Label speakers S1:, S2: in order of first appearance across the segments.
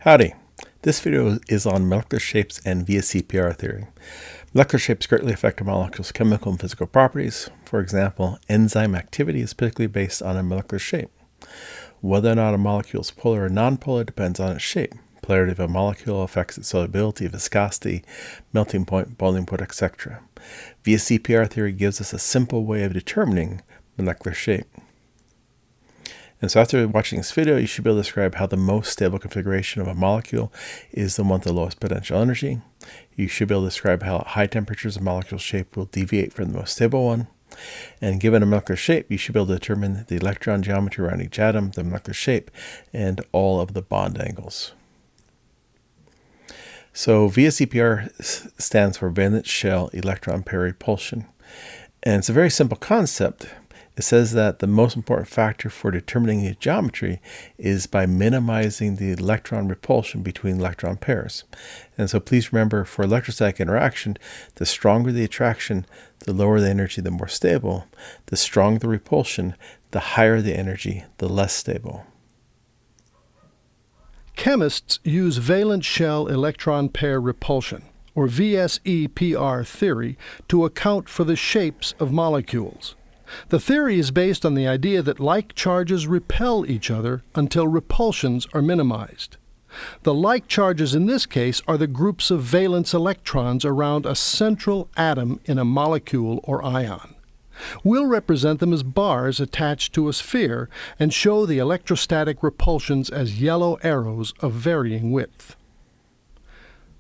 S1: Howdy. This video is on molecular shapes and VSEPR theory. Molecular shapes greatly affect a molecule's chemical and physical properties. For example, enzyme activity is particularly based on a molecular shape. Whether or not a molecule is polar or nonpolar depends on its shape. Polarity of a molecule affects its solubility, viscosity, melting point, boiling point, etc. VSEPR theory gives us a simple way of determining molecular shape. And so after watching this video, you should be able to describe how the most stable configuration of a molecule is the one with the lowest potential energy. You should be able to describe how at high temperatures a molecule shape will deviate from the most stable one. And given a molecular shape, you should be able to determine the electron geometry around each atom, the molecular shape, and all of the bond angles. So VSEPR stands for valence shell electron pair repulsion. And it's a very simple concept. It says that the most important factor for determining the geometry is by minimizing the electron repulsion between electron pairs. And so please remember, for electrostatic interaction, the stronger the attraction, the lower the energy, the more stable. The stronger the repulsion, the higher the energy, the less stable.
S2: Chemists use valence shell electron pair repulsion, or VSEPR theory, to account for the shapes of molecules. The theory is based on the idea that like charges repel each other until repulsions are minimized. The like charges in this case are the groups of valence electrons around a central atom in a molecule or ion. We'll represent them as bars attached to a sphere and show the electrostatic repulsions as yellow arrows of varying width.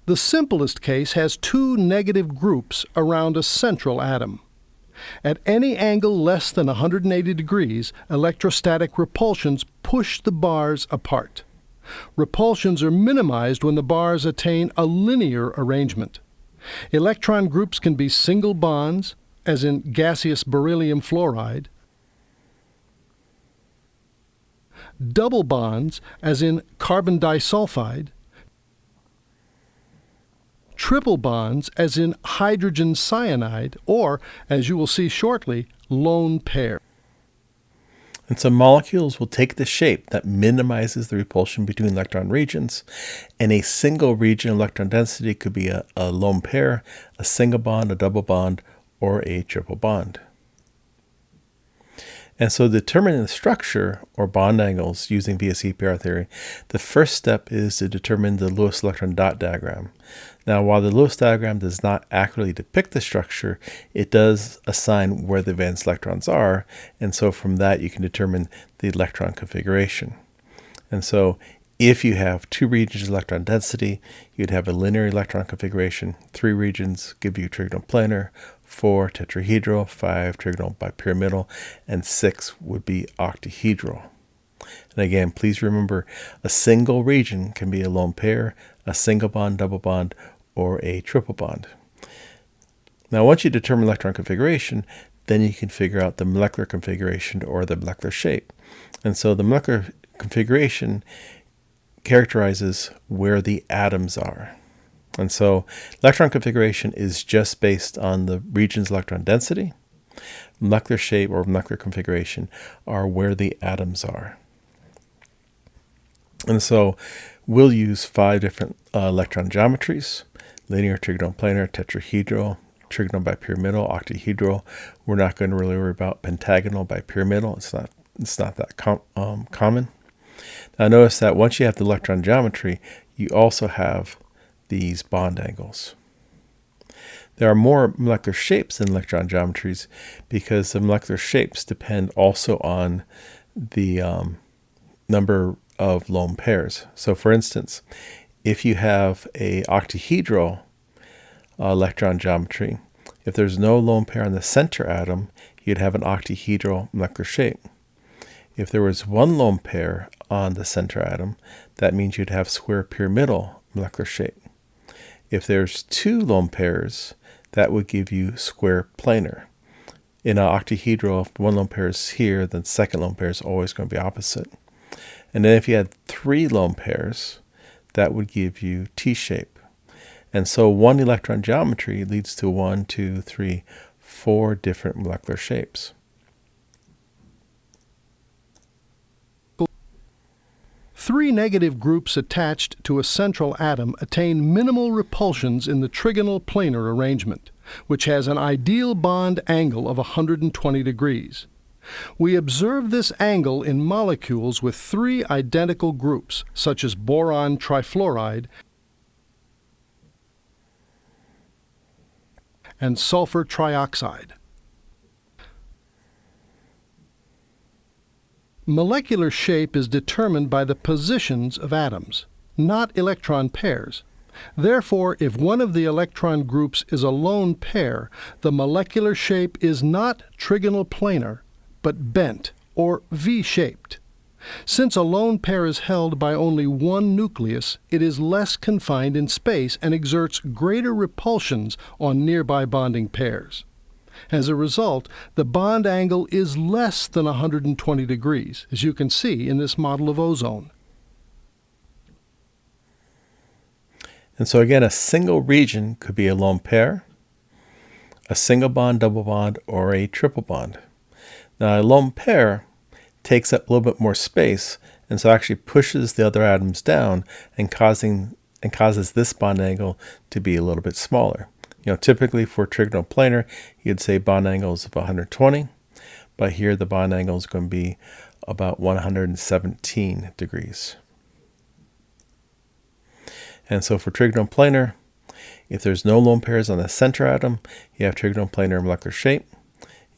S2: The simplest case has two negative groups around a central atom. At any angle less than 180 degrees, electrostatic repulsions push the bars apart. Repulsions are minimized when the bars attain a linear arrangement. Electron groups can be single bonds, as in gaseous beryllium fluoride, double bonds, as in carbon disulfide, triple bonds, as in hydrogen cyanide, or, as you will see shortly, lone pair.
S1: And so molecules will take the shape that minimizes the repulsion between electron regions, and a single region electron density could be a lone pair, a single bond, a double bond, or a triple bond. And so determining the structure or bond angles using VSEPR theory, the first step is to determine the Lewis electron dot diagram. Now, while the Lewis diagram does not accurately depict the structure, it does assign where the valence electrons are, and so from that you can determine the electron configuration. And so if you have two regions of electron density, you'd have a linear electron configuration. 3 regions give you trigonal planar, 4 tetrahedral, 5 trigonal bipyramidal, and 6 would be octahedral. And again, please remember, a single region can be a lone pair, a single bond, double bond, or a triple bond. Now, once you determine electron configuration, then you can figure out the molecular configuration or the molecular shape. And so the molecular configuration characterizes where the atoms are. And so electron configuration is just based on the region's electron density. Molecular shape or molecular configuration are where the atoms are. And so we'll use 5 different electron geometries: linear, trigonal planar, tetrahedral, trigonal bipyramidal, octahedral. We're not going to really worry about pentagonal bipyramidal. It's not that common. Now notice that once you have the electron geometry, you also have these bond angles. There are more molecular shapes than electron geometries because the molecular shapes depend also on the number of lone pairs. So for instance, if you have a octahedral electron geometry, if there's no lone pair on the center atom, you'd have an octahedral molecular shape. If there was one lone pair on the center atom, that means you'd have square pyramidal molecular shape. If there's 2 lone pairs, that would give you square planar. In an octahedral, if one lone pair is here, then the second lone pair is always going to be opposite. And then if you had 3 lone pairs, that would give you T-shape. And so one electron geometry leads to 1, 2, 3, 4 different molecular shapes.
S2: three negative groups attached to a central atom attain minimal repulsions in the trigonal planar arrangement, which has an ideal bond angle of 120 degrees. We observe this angle in molecules with three identical groups, such as boron trifluoride and sulfur trioxide. Molecular shape is determined by the positions of atoms, not electron pairs. Therefore, if one of the electron groups is a lone pair, the molecular shape is not trigonal planar, but bent or V-shaped. Since a lone pair is held by only one nucleus, it is less confined in space and exerts greater repulsions on nearby bonding pairs. As a result, the bond angle is less than 120 degrees, as you can see in this model of ozone.
S1: And so again, a single region could be a lone pair, a single bond, double bond, or a triple bond. Now, a lone pair takes up a little bit more space, and so actually pushes the other atoms down and causes this bond angle to be a little bit smaller. Typically for trigonal planar, you'd say bond angles of 120, but here the bond angle is going to be about 117 degrees. And so for trigonal planar, if there's no lone pairs on the center atom, you have trigonal planar molecular shape.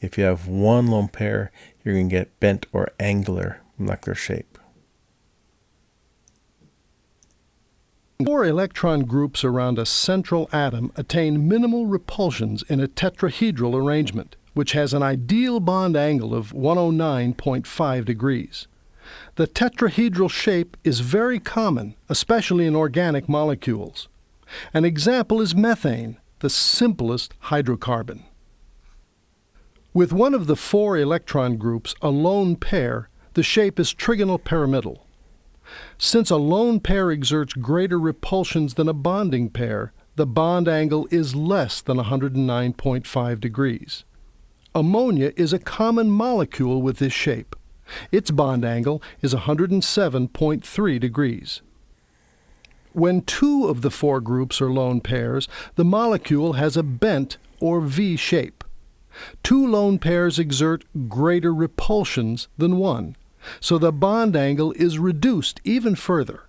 S1: If you have one lone pair, you're going to get bent or angular molecular shape.
S2: Four electron groups around a central atom attain minimal repulsions in a tetrahedral arrangement, which has an ideal bond angle of 109.5 degrees. The tetrahedral shape is very common, especially in organic molecules. An example is methane, the simplest hydrocarbon. With one of the four electron groups a lone pair, the shape is trigonal pyramidal. Since a lone pair exerts greater repulsions than a bonding pair, the bond angle is less than 109.5 degrees. Ammonia is a common molecule with this shape. Its bond angle is 107.3 degrees. When two of the four groups are lone pairs, the molecule has a bent or V shape. Two lone pairs exert greater repulsions than one, so the bond angle is reduced even further.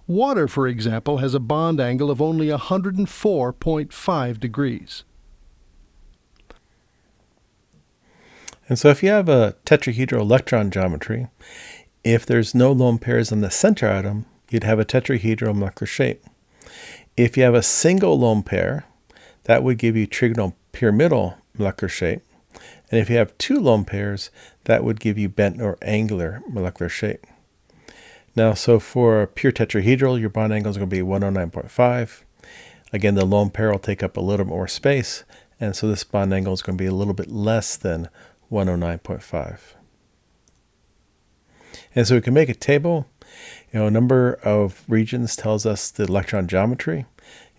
S2: Water, for example, has a bond angle of only 104.5 degrees.
S1: And so if you have a tetrahedral electron geometry, if there's no lone pairs on the center atom, you'd have a tetrahedral molecular shape. If you have a single lone pair, that would give you trigonal pyramidal molecular shape. And if you have two lone pairs, that would give you bent or angular molecular shape. Now, so for a pure tetrahedral, your bond angle is going to be 109.5. Again, the lone pair will take up a little bit more space, and so this bond angle is going to be a little bit less than 109.5. And so we can make a table. Number of regions tells us the electron geometry.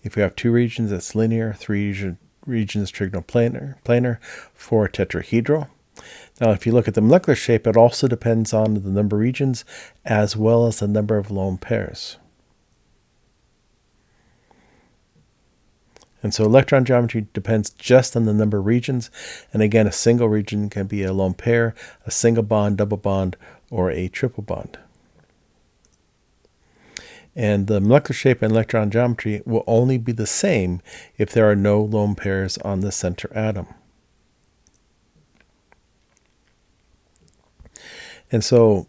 S1: If we have two regions, that's linear. Three regions, trigonal planar, for tetrahedral. Now, if you look at the molecular shape, it also depends on the number of regions as well as the number of lone pairs. And so electron geometry depends just on the number of regions. And again, a single region can be a lone pair, a single bond, double bond, or a triple bond. And the molecular shape and electron geometry will only be the same if there are no lone pairs on the center atom. And so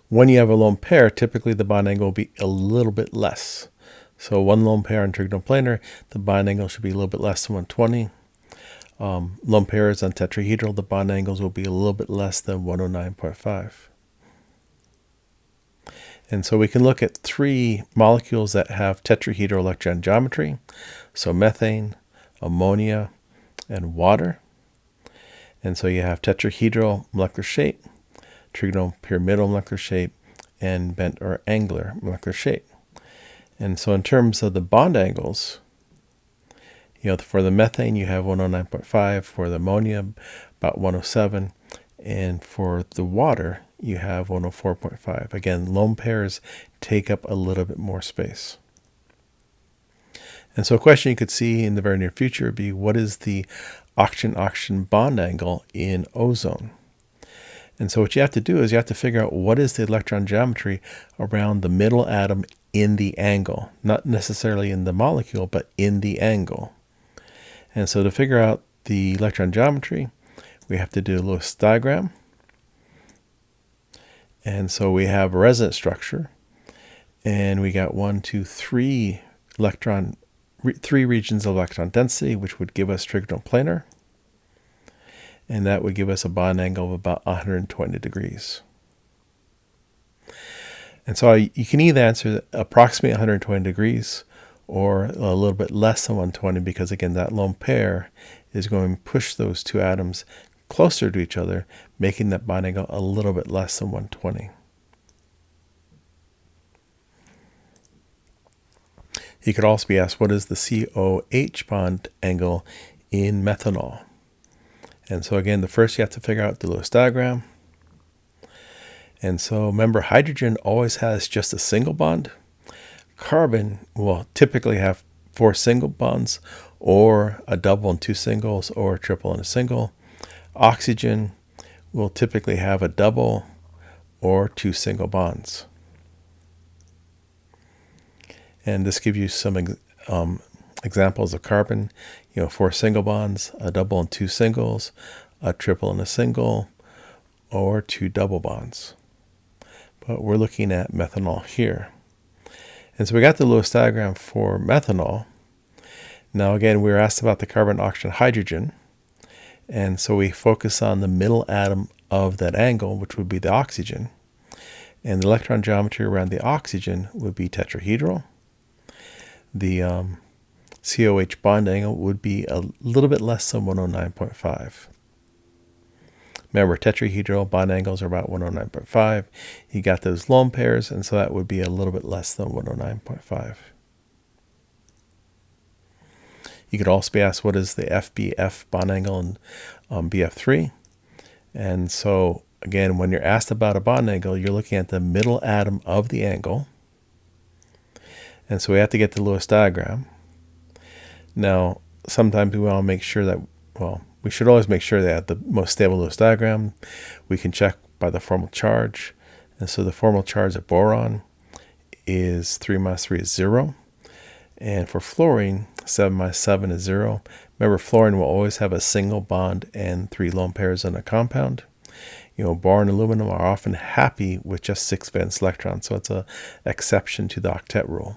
S1: when you have a lone pair, typically the bond angle will be a little bit less. So one lone pair on trigonal planar, the bond angle should be a little bit less than 120. Lone pairs on tetrahedral, the bond angles will be a little bit less than 109.5. And so we can look at three molecules that have tetrahedral electron geometry. So methane, ammonia, and water. And so you have tetrahedral molecular shape, trigonal pyramidal molecular shape, and bent or angular molecular shape. And so in terms of the bond angles, for the methane you have 109.5, for the ammonia about 107, and for the water you have 104.5. Again, lone pairs take up a little bit more space. And so a question you could see in the very near future would be, what is the oxygen-oxygen bond angle in ozone? And so what you have to do is you have to figure out what is the electron geometry around the middle atom in the angle. Not necessarily in the molecule, but in the angle. And so to figure out the electron geometry, we have to do a Lewis diagram. And so we have a resonance structure. And we got 3 regions of electron density, which would give us trigonal planar. And that would give us a bond angle of about 120 degrees. And so you can either answer approximately 120 degrees or a little bit less than 120, because again, that lone pair is going to push those two atoms closer to each other, making that bond angle a little bit less than 120. You could also be asked, what is the COH bond angle in methanol? And so again, first you have to figure out the Lewis diagram. And so remember, hydrogen always has just a single bond. Carbon will typically have 4 single bonds, or a double and 2 singles, or a triple and a single. Oxygen will typically have a double or 2 single bonds. And this gives you some examples of carbon, 4 single bonds, a double and 2 singles, a triple and a single, or 2 double bonds. But we're looking at methanol here. And so we got the Lewis diagram for methanol. Now again, we were asked about the carbon, oxygen, hydrogen. And so we focus on the middle atom of that angle, which would be the oxygen. And the electron geometry around the oxygen would be tetrahedral. The COH bond angle would be a little bit less than 109.5. Remember, tetrahedral bond angles are about 109.5. You got those lone pairs, and so that would be a little bit less than 109.5. You could also be asked, what is the FBF bond angle in BF3? And so, again, when you're asked about a bond angle, you're looking at the middle atom of the angle. And so we have to get the Lewis diagram. Now, sometimes we want to make sure that, we should always make sure that the most stable Lewis diagram, we can check by the formal charge. And so the formal charge of boron is 3 minus 3 is 0. And for fluorine, 7 minus 7 is 0. Remember, fluorine will always have a single bond and 3 lone pairs in a compound. Boron and aluminum are often happy with just 6 valence electrons, so it's an exception to the octet rule.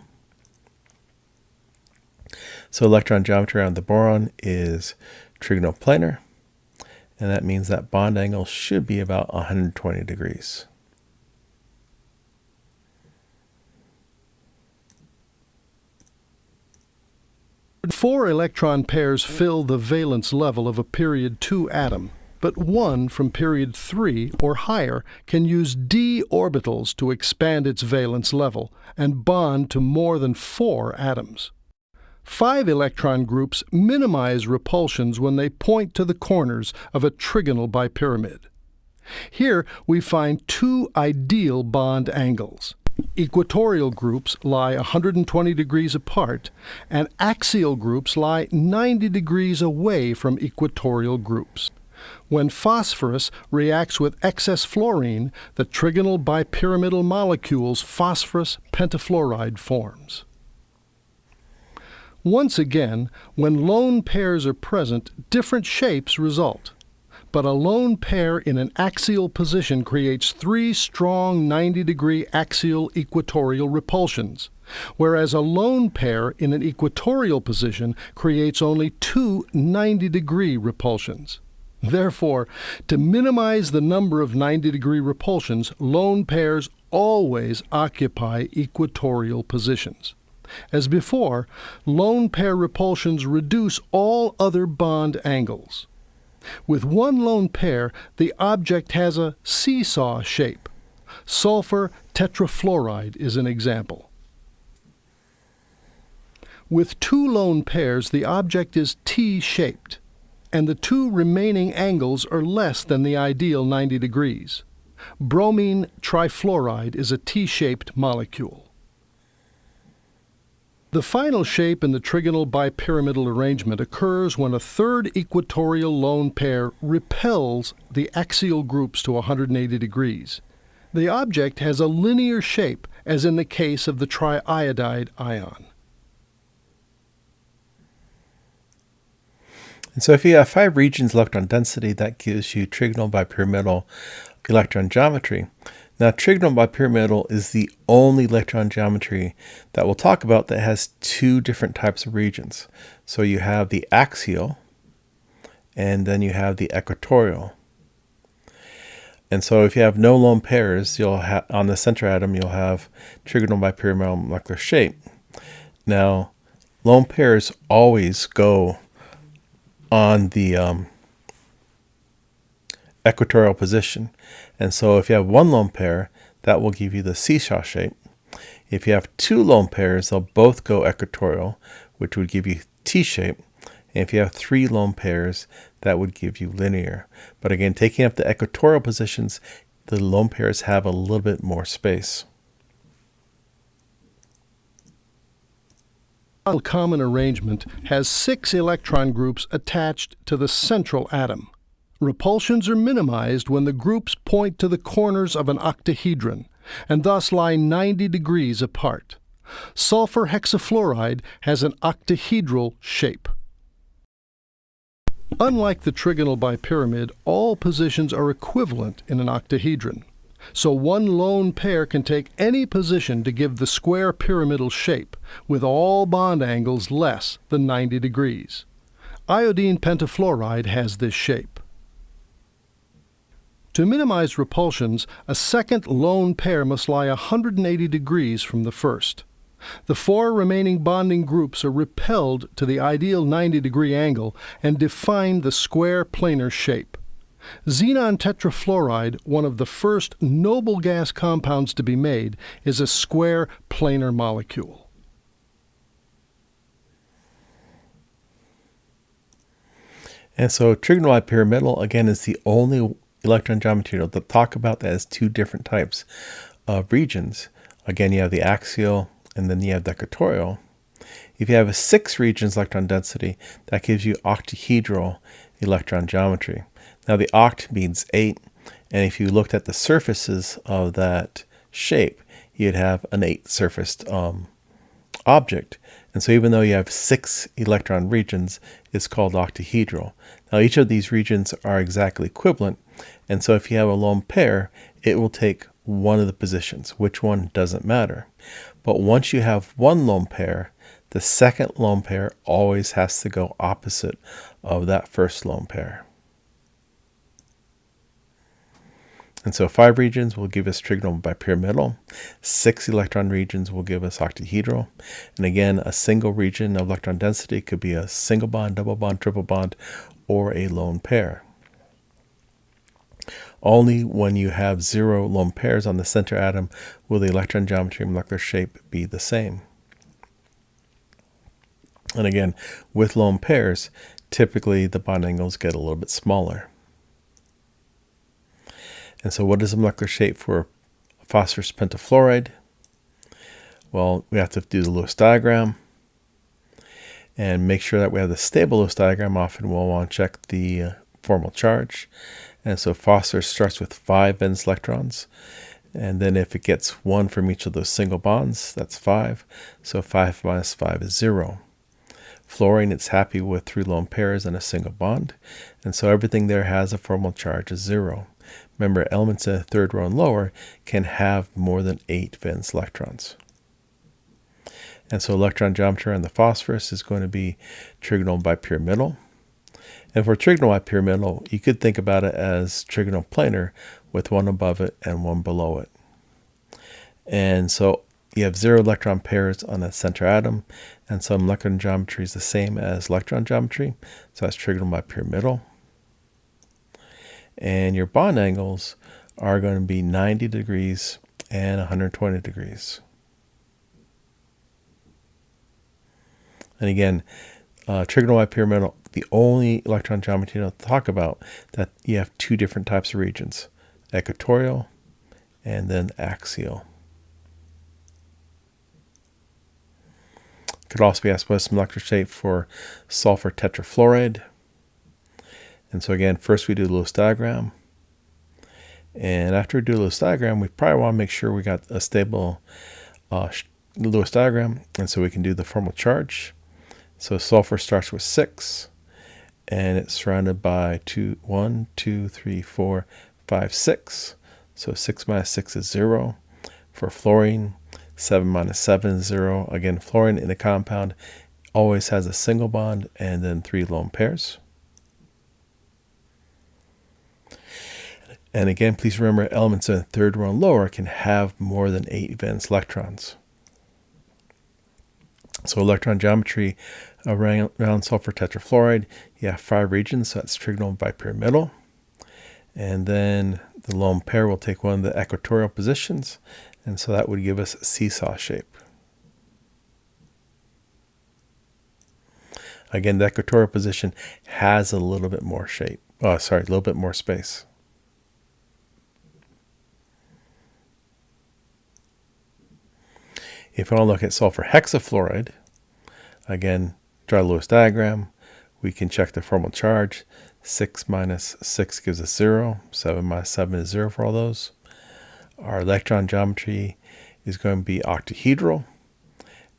S1: So electron geometry around the boron is trigonal planar, and that means that bond angle should be about 120 degrees.
S2: Four electron pairs fill the valence level of a period 2 atom, but one from period 3 or higher can use d orbitals to expand its valence level and bond to more than 4 atoms. 5 electron groups minimize repulsions when they point to the corners of a trigonal bipyramid. Here we find 2 ideal bond angles. Equatorial groups lie 120 degrees apart, and axial groups lie 90 degrees away from equatorial groups. When phosphorus reacts with excess fluorine, the trigonal bipyramidal molecules phosphorus pentafluoride forms. Once again, when lone pairs are present, different shapes result. But a lone pair in an axial position creates 3 strong 90-degree axial equatorial repulsions, whereas a lone pair in an equatorial position creates only 2 90-degree repulsions. Therefore, to minimize the number of 90-degree repulsions, lone pairs always occupy equatorial positions. As before, lone pair repulsions reduce all other bond angles. With one lone pair, the object has a seesaw shape. Sulfur tetrafluoride is an example. With 2 lone pairs, the object is T-shaped, and the 2 remaining angles are less than the ideal 90 degrees. Bromine trifluoride is a T-shaped molecule. The final shape in the trigonal bipyramidal arrangement occurs when a third equatorial lone pair repels the axial groups to 180 degrees. The object has a linear shape, as in the case of the triiodide ion.
S1: And so if you have 5 regions electron density, that gives you trigonal bipyramidal electron geometry. Now, trigonal bipyramidal is the only electron geometry that we'll talk about that has 2 different types of regions. So you have the axial, and then you have the equatorial. And so if you have no lone pairs, you'll have on the center atom, you'll have trigonal bipyramidal molecular shape. Now, lone pairs always go on the equatorial position. And so if you have 1 lone pair, that will give you the seesaw shape. If you have 2 lone pairs, they'll both go equatorial, which would give you T-shape. And if you have 3 lone pairs, that would give you linear. But again, taking up the equatorial positions, the lone pairs have a little bit more space.
S2: A common arrangement has 6 electron groups attached to the central atom. Repulsions are minimized when the groups point to the corners of an octahedron, and thus lie 90 degrees apart. Sulfur hexafluoride has an octahedral shape. Unlike the trigonal bipyramid, all positions are equivalent in an octahedron. So 1 lone pair can take any position to give the square pyramidal shape, with all bond angles less than 90 degrees. Iodine pentafluoride has this shape. To minimize repulsions, a second lone pair must lie 180 degrees from the first. The 4 remaining bonding groups are repelled to the ideal 90-degree angle and define the square planar shape. Xenon tetrafluoride, one of the first noble gas compounds to be made, is a square planar molecule.
S1: And so trigonal bipyramidal, again, is the only electron geometry to talk about that has 2 different types of regions. Again, you have the axial, and then you have the equatorial. If you have a 6 regions electron density, that gives you octahedral electron geometry. Now the oct means 8, and if you looked at the surfaces of that shape, you'd have an 8-surfaced object. And so even though you have 6 electron regions, it's called octahedral. Now each of these regions are exactly equivalent, and so if you have a lone pair, it will take one of the positions. Which one doesn't matter. But once you have 1 lone pair, the second lone pair always has to go opposite of that first lone pair. And so 5 regions will give us trigonal bipyramidal, 6 electron regions will give us octahedral, and again, a single region of electron density could be a single bond, double bond, triple bond, or a lone pair. Only when you have 0 lone pairs on the center atom will the electron geometry and molecular shape be the same. And again, with lone pairs, typically the bond angles get a little bit smaller. And so what is the molecular shape for phosphorus pentafluoride? Well, we have to do the Lewis diagram and make sure that we have the stable Lewis diagram. Often we'll want to check the formal charge. And so phosphorus starts with 5 valence electrons. And then if it gets 1 from each of those single bonds, that's 5. So 5 minus 5 is 0. Fluorine, it's happy with 3 lone pairs and a single bond. And so everything there has a formal charge of 0. Remember, elements in the 3rd row and lower can have more than 8 valence electrons. And so electron geometry on the phosphorus is going to be trigonal bipyramidal. And for trigonal bipyramidal, you could think about it as trigonal planar with 1 above it and 1 below it. And so you have 0 electron pairs on the center atom, and so molecular geometry is the same as electron geometry. So that's trigonal bipyramidal. And your bond angles are going to be 90 degrees and 120 degrees. And again, trigonal bipyramidal, the only electron geometry to talk about that you have 2 different types of regions. equatorial, and then axial. Could also be asked what is the molecular shape for sulfur tetrafluoride. And so again, first we do the Lewis diagram. And after we do the Lewis diagram, we probably want to make sure we got a stable Lewis diagram. And so we can do the formal charge. So sulfur starts with 6. And it's surrounded by 1, 2, 3, 4, 5, 6. So 6 minus 6 is 0. For fluorine, 7 minus 7 is 0. Again, fluorine in a compound always has a single bond and then 3 lone pairs. And again, please remember elements in the third row and lower can have more than 8 valence electrons. So electron geometry around sulfur tetrafluoride, you have 5 regions, so that's trigonal bipyramidal. And then the lone pair will take one of the equatorial positions, and so that would give us a seesaw shape. Again, the equatorial position has a little bit more shape. A little bit more space. If we want to look at sulfur hexafluoride, again, draw a Lewis diagram. We can check the formal charge. 6 minus 6 gives us 0. 7 minus 7 is 0 for all those. Our electron geometry is going to be octahedral.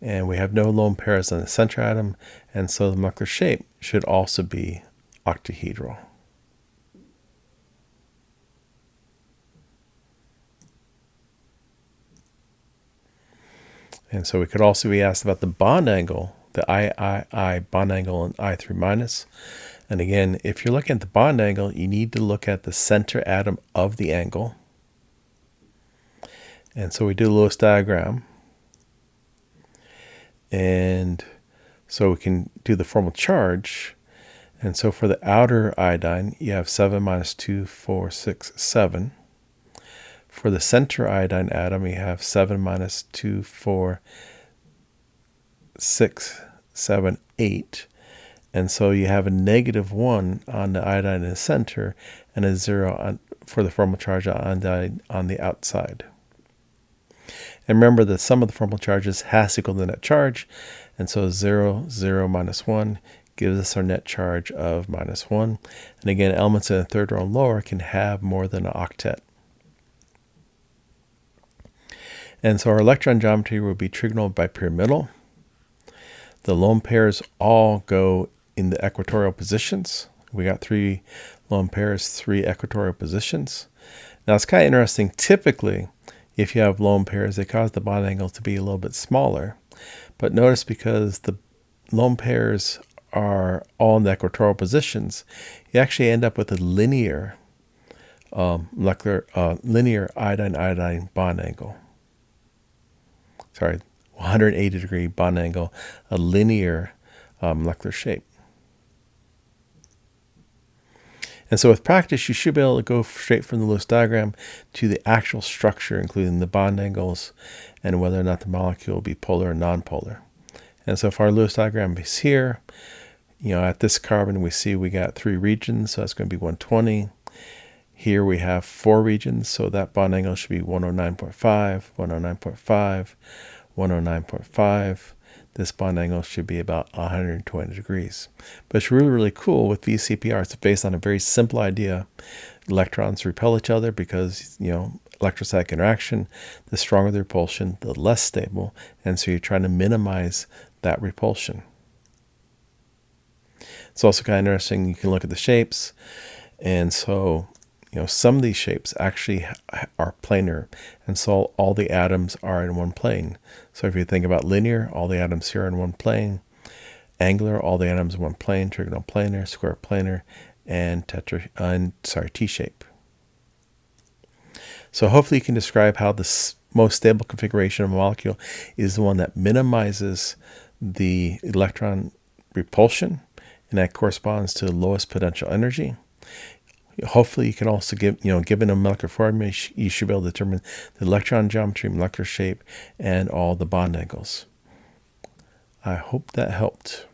S1: And we have no lone pairs on the center atom. And so the molecular shape should also be octahedral. And so we could also be asked about the bond angle, the I bond angle and I3 minus. And again, if you're looking at the bond angle, you need to look at the center atom of the angle. And so we do the Lewis diagram. And so we can do the formal charge. And so for the outer iodine, you have 7 minus 2, 4, 6, 7. For the center iodine atom, you have 7 minus 2, 4, 6, 7, 8. And so you have a -1 on the iodine in the center and a 0 for the formal charge on the outside. And remember that sum of the formal charges has to equal the net charge. And so 0, 0, minus 1 gives us our net charge of -1. And again, elements in the third row and lower can have more than an octet. And so our electron geometry will be trigonal bipyramidal. The lone pairs all go in the equatorial positions. We got 3 lone pairs, 3 equatorial positions. Now it's kind of interesting. Typically, if you have lone pairs, they cause the bond angle to be a little bit smaller. But notice because the lone pairs are all in the equatorial positions, you actually end up with a linear linear iodine-iodine bond angle. 180-degree bond angle, a linear molecular shape. And so with practice, you should be able to go straight from the Lewis diagram to the actual structure, including the bond angles and whether or not the molecule will be polar or nonpolar. And so if our Lewis diagram is here, at this carbon, we see we got 3 regions, so that's going to be 120. Here we have 4 regions, so that bond angle should be 109.5, 109.5, 109.5. This bond angle should be about 120 degrees. But it's really, really cool with VSEPR. It's based on a very simple idea. Electrons repel each other because, electrostatic interaction, the stronger the repulsion, the less stable. And so you're trying to minimize that repulsion. It's also kind of interesting. You can look at the shapes. And so, some of these shapes actually are planar. And so all the atoms are in one plane. So if you think about linear, all the atoms here are in one plane. Angular, all the atoms in one plane. Trigonal planar, square planar, and T-shape. So hopefully you can describe how the most stable configuration of a molecule is the one that minimizes the electron repulsion, and that corresponds to the lowest potential energy. Hopefully you can also given a molecular formula, you should be able to determine the electron geometry, molecular shape, and all the bond angles. I hope that helped.